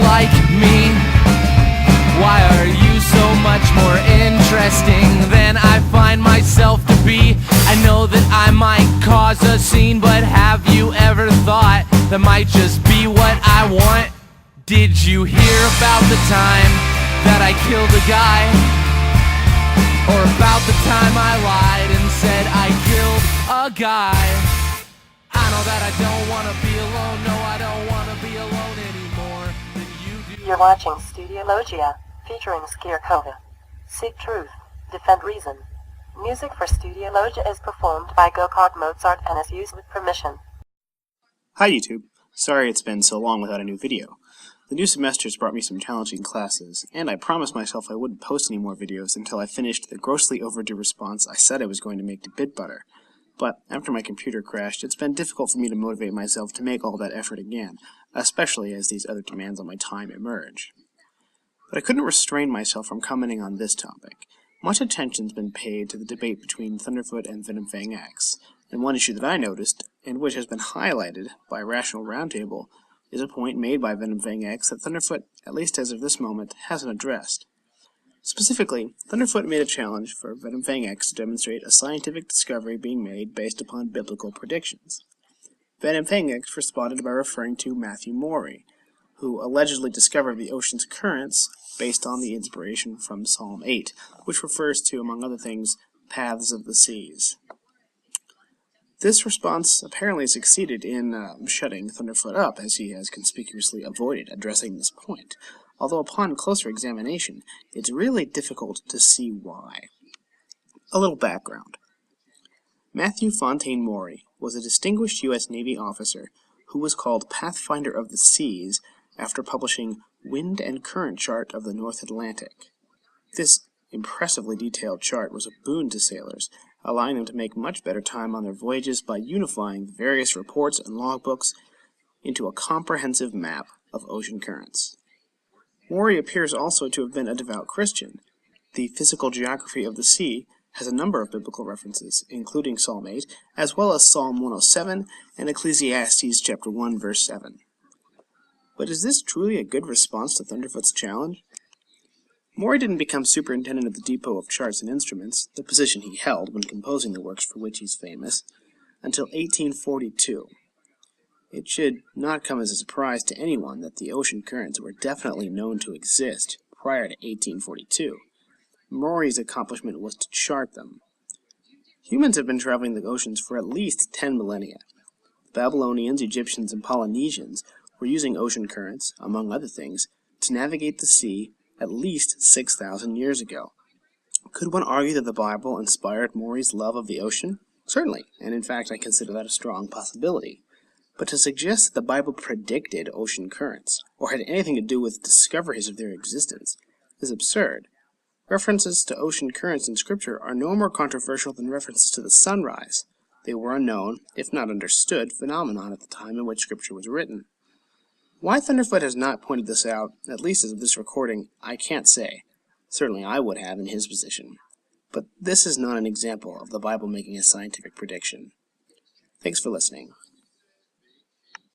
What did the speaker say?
like me? Why are you so much more interesting than I find myself to be? I know that I might cause a scene, but have you ever thought that might just be what I want? Did you hear about the time that I killed a guy? Or about the time I lied and said I killed a guy? I know that I don't want to be alone, no, I don't want to be alone anymore. Then you do. You're watching Studio Logia, featuring Skier Kova. Seek truth, defend reason. Music for Studio Logia is performed by Gokart Mozart and is used with permission. Hi YouTube. Sorry it's been so long without a new video. The new semester's brought me some challenging classes, and I promised myself I wouldn't post any more videos until I finished the grossly overdue response I said I was going to make to Bitbutter. But after my computer crashed, it's been difficult for me to motivate myself to make all that effort again, especially as these other demands on my time emerge. But I couldn't restrain myself from commenting on this topic. Much attention's been paid to the debate between Thunderfoot and VenomFangX, and one issue that I noticed, and which has been highlighted by Rational Roundtable, is a point made by VenomFangX that Thunderfoot, at least as of this moment, hasn't addressed. Specifically, Thunderfoot made a challenge for VenomFangX to demonstrate a scientific discovery being made based upon biblical predictions. VenomFangX responded by referring to Matthew Morey, who allegedly discovered the ocean's currents based on the inspiration from Psalm 8, which refers to, among other things, paths of the seas. This response apparently succeeded in shutting Thunderfoot up, as he has conspicuously avoided addressing this point, although upon closer examination, it's really difficult to see why. A little background. Matthew Fontaine Maury was a distinguished U.S. Navy officer who was called Pathfinder of the Seas after publishing Wind and Current Chart of the North Atlantic. This impressively detailed chart was a boon to sailors, allowing them to make much better time on their voyages by unifying various reports and logbooks into a comprehensive map of ocean currents. Maury appears also to have been a devout Christian. The Physical Geography of the Sea has a number of biblical references, including Psalm 8, as well as Psalm 107 and Ecclesiastes chapter 1, verse 7. But is this truly a good response to Thunderfoot's challenge? Maury didn't become superintendent of the Depot of Charts and Instruments, the position he held when composing the works for which he's famous, until 1842. It should not come as a surprise to anyone that the ocean currents were definitely known to exist prior to 1842. Maury's accomplishment was to chart them. Humans have been traveling the oceans for at least 10 millennia. The Babylonians, Egyptians, and Polynesians were using ocean currents, among other things, to navigate the sea at least 6,000 years ago. Could one argue that the Bible inspired Maury's love of the ocean? Certainly, and in fact I consider that a strong possibility. But to suggest that the Bible predicted ocean currents, or had anything to do with discoveries of their existence, is absurd. References to ocean currents in Scripture are no more controversial than references to the sunrise. They were a known, if not understood, phenomenon at the time in which Scripture was written. Why Thunderfoot has not pointed this out, at least as of this recording, I can't say. Certainly I would have in his position. But this is not an example of the Bible making a scientific prediction. Thanks for listening.